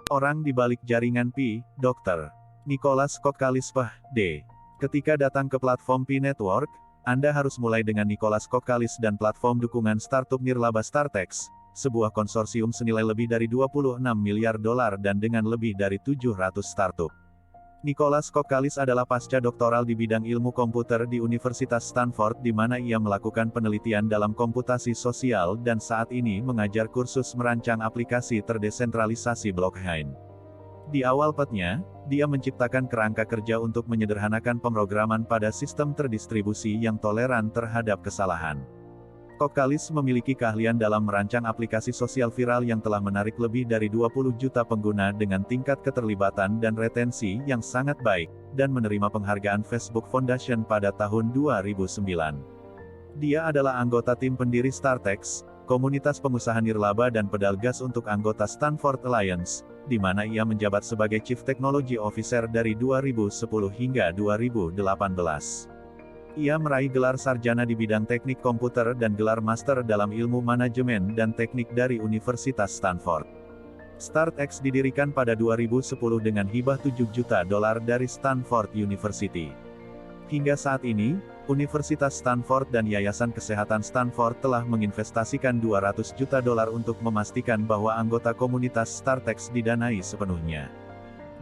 Orang di balik jaringan Pi, Dr. Nicholas Kokkalis Ph.D. Ketika datang ke platform Pi Network, Anda harus mulai dengan Nicholas Kokkalis dan platform dukungan startup nirlaba Startex, sebuah konsorsium senilai lebih dari 26 miliar dolar dan dengan lebih dari 700 startup. Nicholas Kokkalis adalah pasca doktoral di bidang ilmu komputer di Universitas Stanford di mana ia melakukan penelitian dalam komputasi sosial dan saat ini mengajar kursus merancang aplikasi terdesentralisasi blockchain. Di awal petnya, dia menciptakan kerangka kerja untuk menyederhanakan pemrograman pada sistem terdistribusi yang toleran terhadap kesalahan. Kokkalis memiliki keahlian dalam merancang aplikasi sosial viral yang telah menarik lebih dari 20 juta pengguna dengan tingkat keterlibatan dan retensi yang sangat baik, dan menerima penghargaan Facebook Foundation pada tahun 2009. Dia adalah anggota tim pendiri Startex, komunitas pengusaha nirlaba dan pedal gas untuk anggota Stanford Alliance, di mana ia menjabat sebagai Chief Technology Officer dari 2010 hingga 2018. Ia meraih gelar sarjana di bidang teknik komputer dan gelar master dalam ilmu manajemen dan teknik dari Universitas Stanford. Startex didirikan pada 2010 dengan hibah $7 juta dari Stanford University. Hingga saat ini, Universitas Stanford dan Yayasan Kesehatan Stanford telah menginvestasikan $200 juta untuk memastikan bahwa anggota komunitas Startex didanai sepenuhnya.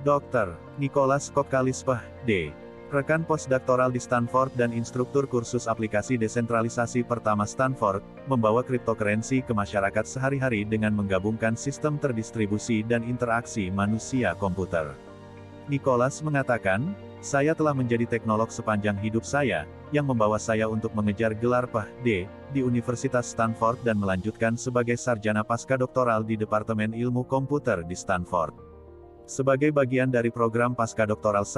Dr. Nicholas Kokkalis Ph.D. rekan postdoktoral di Stanford dan instruktur kursus aplikasi desentralisasi pertama Stanford, membawa cryptocurrency ke masyarakat sehari-hari dengan menggabungkan sistem terdistribusi dan interaksi manusia-komputer. Nicholas mengatakan, "Saya telah menjadi teknolog sepanjang hidup saya, yang membawa saya untuk mengejar gelar Ph.D. di Universitas Stanford dan melanjutkan sebagai sarjana pascadoktoral di Departemen Ilmu Komputer di Stanford. Sebagai bagian dari program pascadoktoral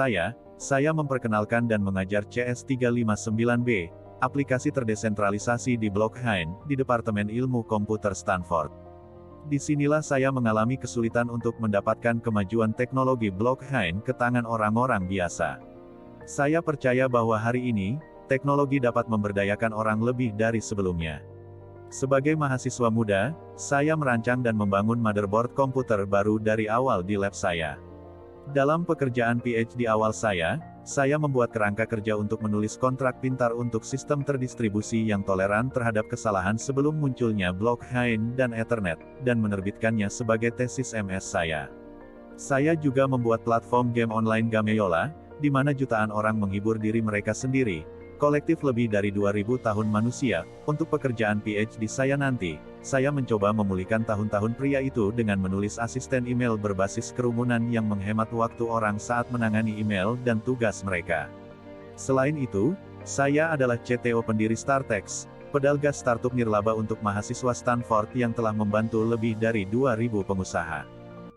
saya memperkenalkan dan mengajar CS359B, aplikasi terdesentralisasi di blockchain, di Departemen Ilmu Komputer Stanford. Disinilah saya mengalami kesulitan untuk mendapatkan kemajuan teknologi blockchain ke tangan orang-orang biasa. Saya percaya bahwa hari ini, teknologi dapat memberdayakan orang lebih dari sebelumnya. Sebagai mahasiswa muda, saya merancang dan membangun motherboard komputer baru dari awal di lab saya. Dalam pekerjaan PhD awal saya membuat kerangka kerja untuk menulis kontrak pintar untuk sistem terdistribusi yang toleran terhadap kesalahan sebelum munculnya blockchain dan Ethernet, dan menerbitkannya sebagai tesis MS saya. Saya juga membuat platform game online Gameyola, di mana jutaan orang menghibur diri mereka sendiri, kolektif lebih dari 2000 tahun manusia. Untuk pekerjaan PhD saya nanti, saya mencoba memulihkan tahun-tahun pria itu dengan menulis asisten email berbasis kerumunan yang menghemat waktu orang saat menangani email dan tugas mereka. Selain itu, saya adalah CTO pendiri Startex, pedal gas startup nirlaba untuk mahasiswa Stanford yang telah membantu lebih dari 2000 pengusaha.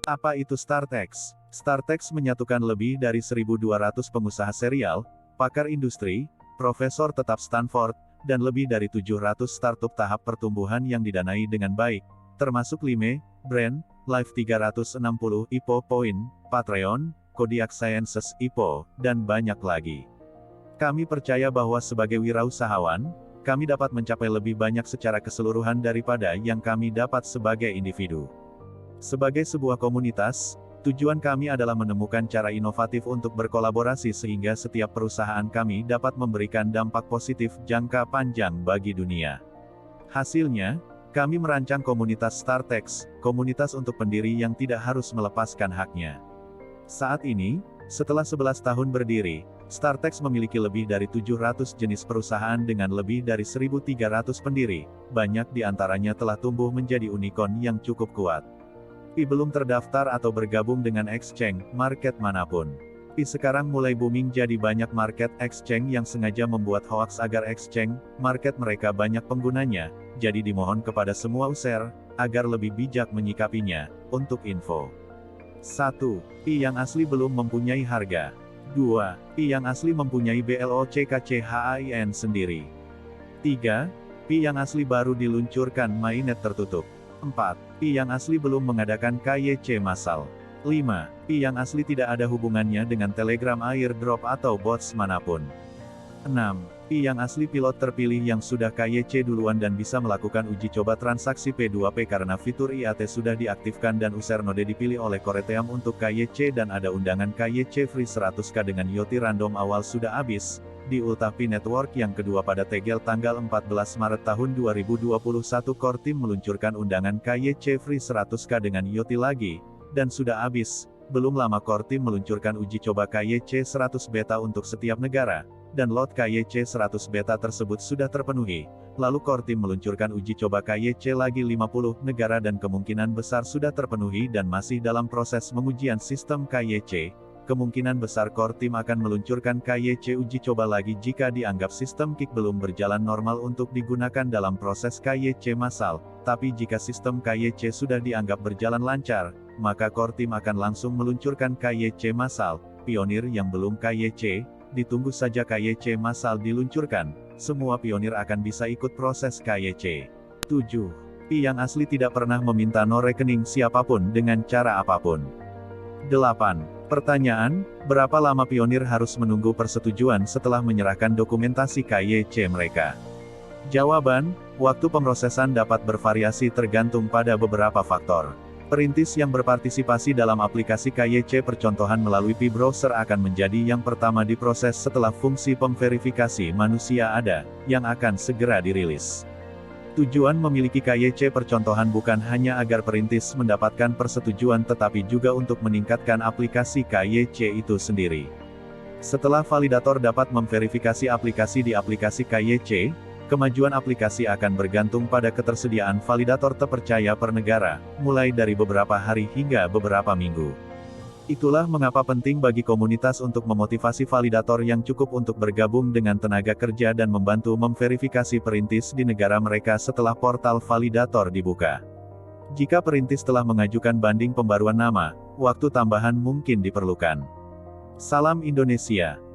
Apa itu Startex? Startex menyatukan lebih dari 1.200 pengusaha serial, pakar industri, profesor tetap Stanford, dan lebih dari 700 startup tahap pertumbuhan yang didanai dengan baik, termasuk Lime, Brand, Live 360, IPO Point, Patreon, Kodiak Sciences, IPO, dan banyak lagi. Kami percaya bahwa sebagai wirausahawan, kami dapat mencapai lebih banyak secara keseluruhan daripada yang kami dapat sebagai individu. Sebagai sebuah komunitas, tujuan kami adalah menemukan cara inovatif untuk berkolaborasi sehingga setiap perusahaan kami dapat memberikan dampak positif jangka panjang bagi dunia. Hasilnya, kami merancang komunitas Startex, komunitas untuk pendiri yang tidak harus melepaskan haknya. Saat ini, setelah 11 tahun berdiri, Startex memiliki lebih dari 700 jenis perusahaan dengan lebih dari 1.300 pendiri, banyak di antaranya telah tumbuh menjadi unicorn yang cukup kuat. Pi belum terdaftar atau bergabung dengan exchange, market manapun. Pi sekarang mulai booming jadi banyak market exchange yang sengaja membuat hoax agar exchange, market mereka banyak penggunanya, jadi dimohon kepada semua user, agar lebih bijak menyikapinya. Untuk info. 1. Pi yang asli belum mempunyai harga. 2. Pi yang asli mempunyai BLOCKCHAIN sendiri. 3. Pi yang asli baru diluncurkan mainnet tertutup. 4. Pi yang asli belum mengadakan KYC massal. 5. Pi yang asli tidak ada hubungannya dengan Telegram airdrop atau bots manapun. 6. Pi yang asli pilot terpilih yang sudah KYC duluan dan bisa melakukan uji coba transaksi P2P karena fitur IAT sudah diaktifkan dan user node dipilih oleh Koreteam untuk KYC dan ada undangan KYC free 100k dengan IoT random awal sudah habis. Di Ulta Pi Network yang kedua pada Tegel tanggal 14 Maret tahun 2021 Core Team meluncurkan undangan KYC free 100k dengan IoT lagi, dan sudah habis. Belum lama Core Team meluncurkan uji coba KYC 100 beta untuk setiap negara, dan lot KYC 100 beta tersebut sudah terpenuhi. Lalu Core Team meluncurkan uji coba KYC lagi 50 negara dan kemungkinan besar sudah terpenuhi dan masih dalam proses pengujian sistem KYC. Kemungkinan besar Core Team akan meluncurkan KYC uji coba lagi jika dianggap sistem KIK belum berjalan normal untuk digunakan dalam proses KYC massal. Tapi jika sistem KYC sudah dianggap berjalan lancar, maka Core Team akan langsung meluncurkan KYC massal. Pionir yang belum KYC, ditunggu saja KYC massal diluncurkan. Semua pionir akan bisa ikut proses KYC. 7. Pi yang asli tidak pernah meminta no rekening siapapun dengan cara apapun. 8. Pertanyaan, berapa lama pionir harus menunggu persetujuan setelah menyerahkan dokumentasi KYC mereka? Jawaban, waktu pemrosesan dapat bervariasi tergantung pada beberapa faktor. Perintis yang berpartisipasi dalam aplikasi KYC percontohan melalui Pi Browser akan menjadi yang pertama diproses setelah fungsi pemverifikasi manusia ada, yang akan segera dirilis. Tujuan memiliki KYC percontohan bukan hanya agar perintis mendapatkan persetujuan tetapi juga untuk meningkatkan aplikasi KYC itu sendiri. Setelah validator dapat memverifikasi aplikasi di aplikasi KYC, kemajuan aplikasi akan bergantung pada ketersediaan validator terpercaya per negara, mulai dari beberapa hari hingga beberapa minggu. Itulah mengapa penting bagi komunitas untuk memotivasi validator yang cukup untuk bergabung dengan tenaga kerja dan membantu memverifikasi perintis di negara mereka setelah portal validator dibuka. Jika perintis telah mengajukan banding pembaruan nama, waktu tambahan mungkin diperlukan. Salam Indonesia.